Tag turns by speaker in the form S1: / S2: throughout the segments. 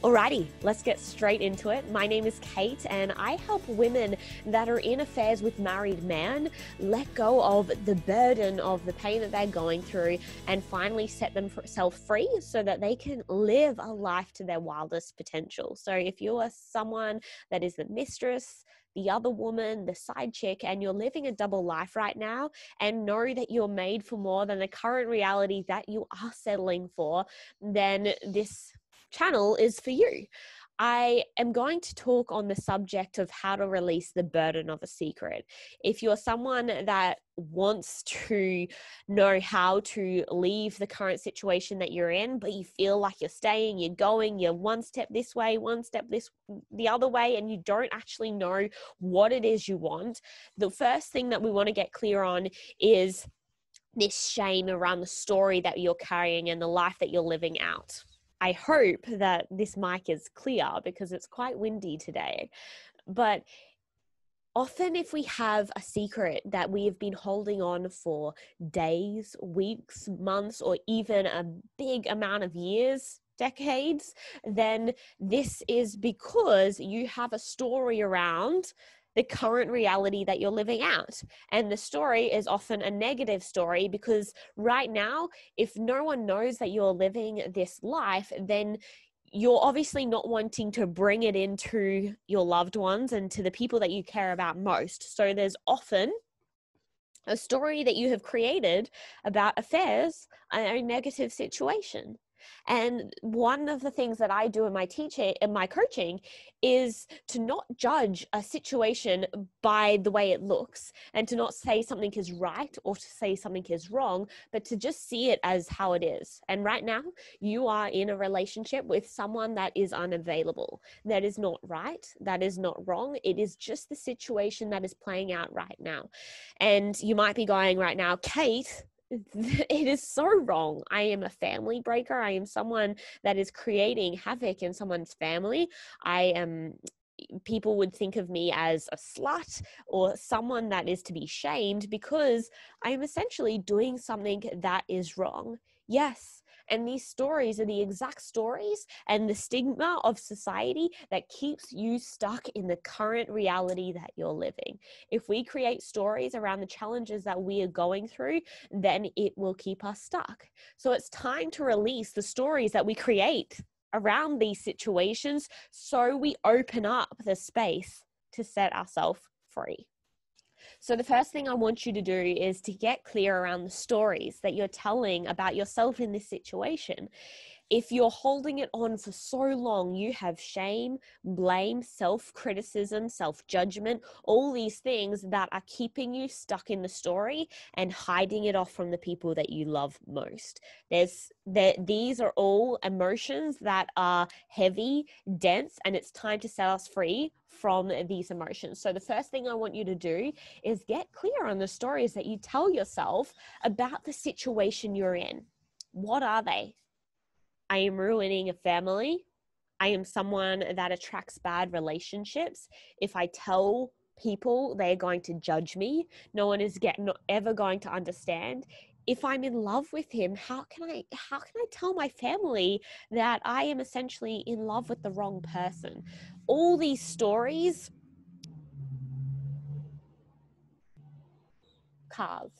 S1: Alrighty, let's get straight into it. My name is Kate and I help women that are in affairs with married men let go of the burden of the pain that they're going through and finally set themselves free so that they can live a life to their wildest potential. So if you are someone that is the mistress, the other woman, the side chick, and you're living a double life right now and know that you're made for more than the current reality that you are settling for, then this channel is for you. I am going to talk on the subject of how to release the burden of a secret. If you're someone that wants to know how to leave the current situation that you're in, but you feel like you're staying, you're going, you're one step this way, one step the other way, and you don't actually know what it is you want, the first thing that we want to get clear on is this shame around the story that you're carrying and the life that you're living out. I hope that this mic is clear because it's quite windy today. But often if we have a secret that we have been holding on for days, weeks, months, or even a big amount of years, decades, then this is because you have a story around the current reality that you're living out. And the story is often a negative story because right now, if no one knows that you're living this life, then you're obviously not wanting to bring it into your loved ones and to the people that you care about most. So there's often a story that you have created about affairs and a negative situation. And one of the things that I do in my coaching is to not judge a situation by the way it looks and to not say something is right or to say something is wrong, but to just see it as how it is. And right now you are in a relationship with someone that is unavailable. That is not right. That is not wrong. It is just the situation that is playing out right now. And you might be going right now, Kate, it is so wrong. I am a family breaker. I am someone that is creating havoc in someone's family. People would think of me as a slut or someone that is to be shamed because I am essentially doing something that is wrong. Yes. And these stories are the exact stories and the stigma of society that keeps you stuck in the current reality that you're living. If we create stories around the challenges that we are going through, then it will keep us stuck. So it's time to release the stories that we create around these situations so we open up the space to set ourselves free. So the first thing I want you to do is to get clear around the stories that you're telling about yourself in this situation. If you're holding it on for so long, you have shame, blame, self-criticism, self-judgment, all these things that are keeping you stuck in the story and hiding it off from the people that you love most. These are all emotions that are heavy, dense, and it's time to set us free from these emotions. So the first thing I want you to do is get clear on the stories that you tell yourself about the situation you're in. What are they? I am ruining a family. I am someone that attracts bad relationships. If I tell people, they're going to judge me. No one is not ever going to understand. If I'm in love with him, how can I tell my family that I am essentially in love with the wrong person? All these stories, cars.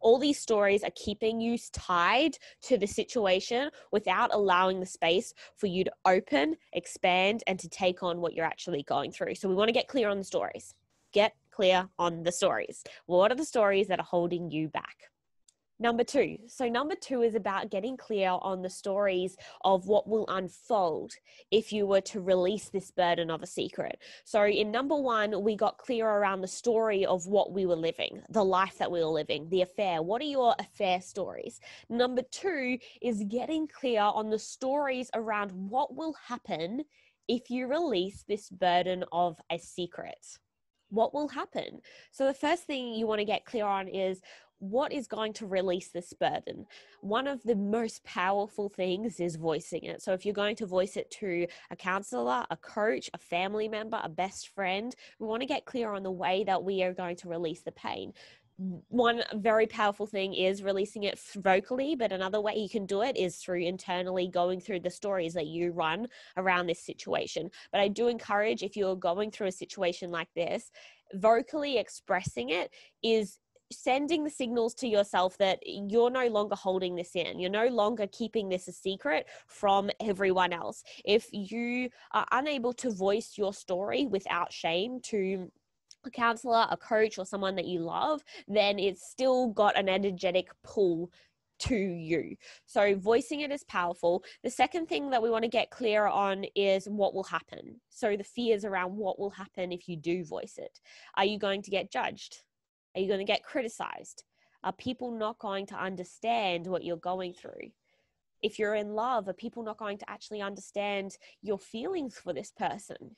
S1: All these stories are keeping you tied to the situation without allowing the space for you to open, expand, and to take on what you're actually going through. So we want to get clear on the stories. Get clear on the stories. What are the stories that are holding you back? Number two. So number two is about getting clear on the stories of what will unfold if you were to release this burden of a secret. So in number one, we got clear around the story of what we were living, the life that we were living, the affair. What are your affair stories? Number two is getting clear on the stories around what will happen if you release this burden of a secret. What will happen? So the first thing you want to get clear on is what is going to release this burden. One of the most powerful things is voicing it. So if you're going to voice it to a counselor, a coach, a family member, a best friend, we want to get clear on the way that we are going to release the pain. One very powerful thing is releasing it vocally, but another way you can do it is through internally going through the stories that you run around this situation. But I do encourage, if you're going through a situation like this, vocally expressing it is sending the signals to yourself that you're no longer holding this in. You're no longer keeping this a secret from everyone else. If you are unable to voice your story without shame to a counselor, a coach, or someone that you love, then it's still got an energetic pull to you. So voicing it is powerful. The second thing that we want to get clear on is what will happen. So the fears around what will happen if you do voice it. Are you going to get judged? Are you going to get criticized? Are people not going to understand what you're going through? If you're in love, are people not going to actually understand your feelings for this person?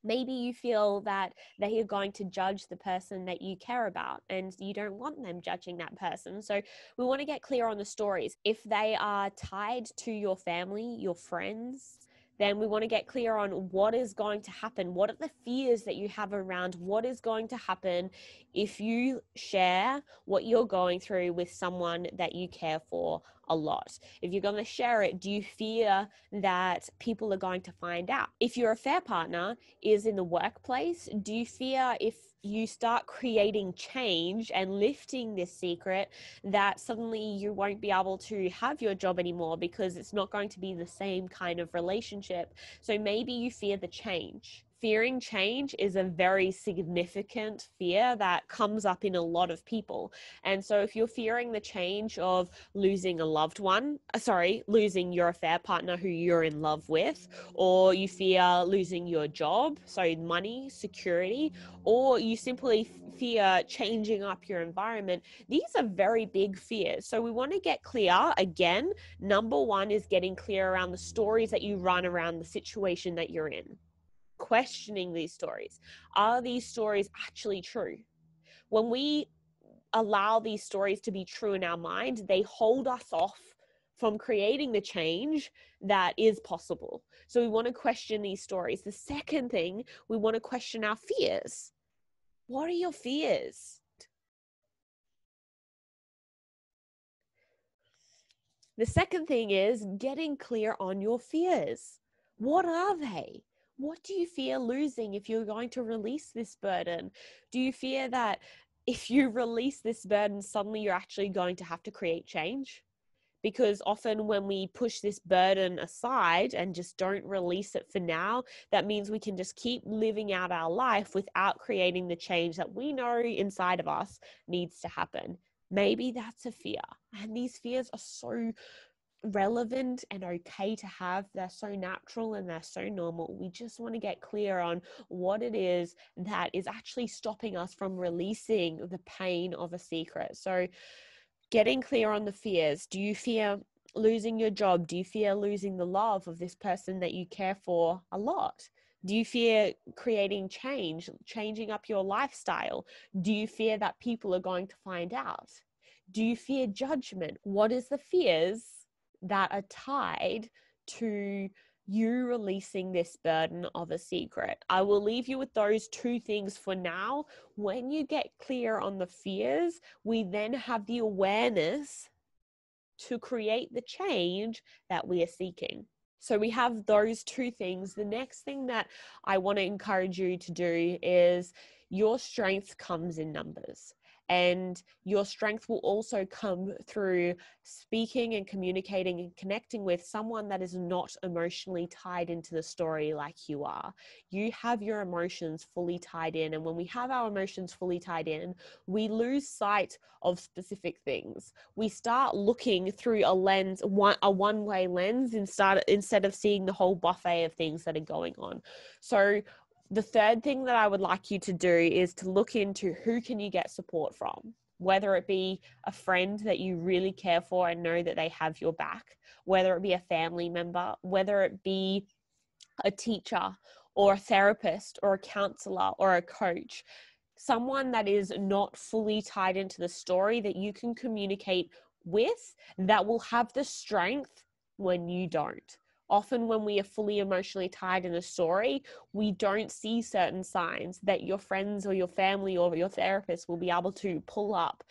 S1: Maybe you feel that they are going to judge the person that you care about and you don't want them judging that person. So we want to get clear on the stories. If they are tied to your family, your friends, then we want to get clear on what is going to happen. What are the fears that you have around what is going to happen if you share what you're going through with someone that you care for a lot? If you're going to share it, do you fear that people are going to find out? If your affair partner is in the workplace, do you fear if you start creating change and lifting this secret that suddenly you won't be able to have your job anymore because it's not going to be the same kind of relationship? So maybe you fear the change. Fearing change is a very significant fear that comes up in a lot of people. And so if you're fearing the change of losing a loved one, losing your affair partner who you're in love with, or you fear losing your job, so money, security, or you simply fear changing up your environment, these are very big fears. So we want to get clear. Again, number one is getting clear around the stories that you run around the situation that you're in. Questioning these stories. Are these stories actually true? When we allow these stories to be true in our mind, they hold us off from creating the change that is possible. So we want to question these stories. The second thing, we want to question our fears. What are your fears? The second thing is getting clear on your fears. What are they? What do you fear losing if you're going to release this burden? Do you fear that if you release this burden, suddenly you're actually going to have to create change? Because often when we push this burden aside and just don't release it for now, that means we can just keep living out our life without creating the change that we know inside of us needs to happen. Maybe that's a fear. And these fears are so relevant and okay to have. They're so natural and they're so normal. We just want to get clear on what it is that is actually stopping us from releasing the pain of a secret. So getting clear on the fears. Do you fear losing your job? Do you fear losing the love of this person that you care for a lot? Do you fear creating change, changing up your lifestyle? Do you fear that people are going to find out? Do you fear judgment? What is the fears that are tied to you releasing this burden of a secret? I will leave you with those two things for now. When you get clear on the fears, we then have the awareness to create the change that we are seeking. So we have those two things. The next thing that I want to encourage you to do is your strength comes in numbers. And your strength will also come through speaking and communicating and connecting with someone that is not emotionally tied into the story like you are. You have your emotions fully tied in. And when we have our emotions fully tied in, we lose sight of specific things. We start looking through a one-way lens instead of seeing the whole buffet of things that are going on. So the third thing that I would like you to do is to look into who can you get support from, whether it be a friend that you really care for and know that they have your back, whether it be a family member, whether it be a teacher or a therapist or a counselor or a coach, someone that is not fully tied into the story that you can communicate with, that will have the strength when you don't. Often when we are fully emotionally tied in a story, we don't see certain signs that your friends or your family or your therapist will be able to pull up.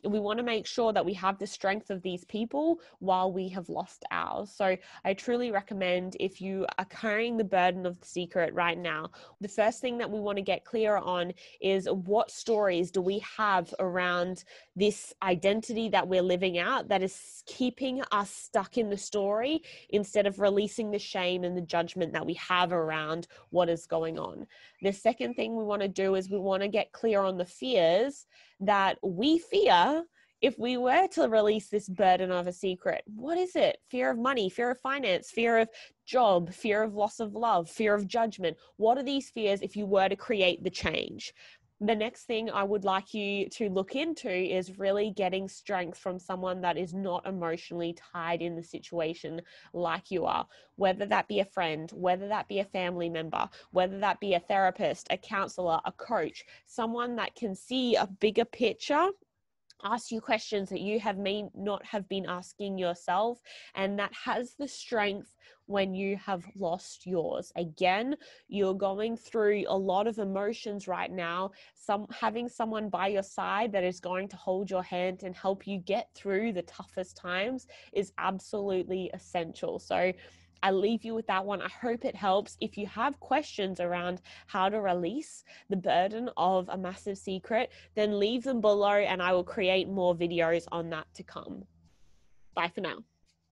S1: We want to make sure that we have the strength of these people while we have lost ours. So I truly recommend, if you are carrying the burden of the secret right now, the first thing that we want to get clear on is what stories do we have around this identity that we're living out that is keeping us stuck in the story instead of releasing the shame and the judgment that we have around what is going on. The second thing we want to do is we want to get clear on the fears that we fear if we were to release this burden of a secret. What is it? Fear of money, fear of finance, fear of job, fear of loss of love, fear of judgment. What are these fears if you were to create the change? The next thing I would like you to look into is really getting strength from someone that is not emotionally tied in the situation like you are, whether that be a friend, whether that be a family member, whether that be a therapist, a counselor, a coach, someone that can see a bigger picture, ask you questions that you may not have been asking yourself, and that has the strength when you have lost yours. Again, you're going through a lot of emotions right now. Having someone by your side that is going to hold your hand and help you get through the toughest times is absolutely essential. So I leave you with that one. I hope it helps. If you have questions around how to release the burden of a massive secret, then leave them below and I will create more videos on that to come. Bye for now.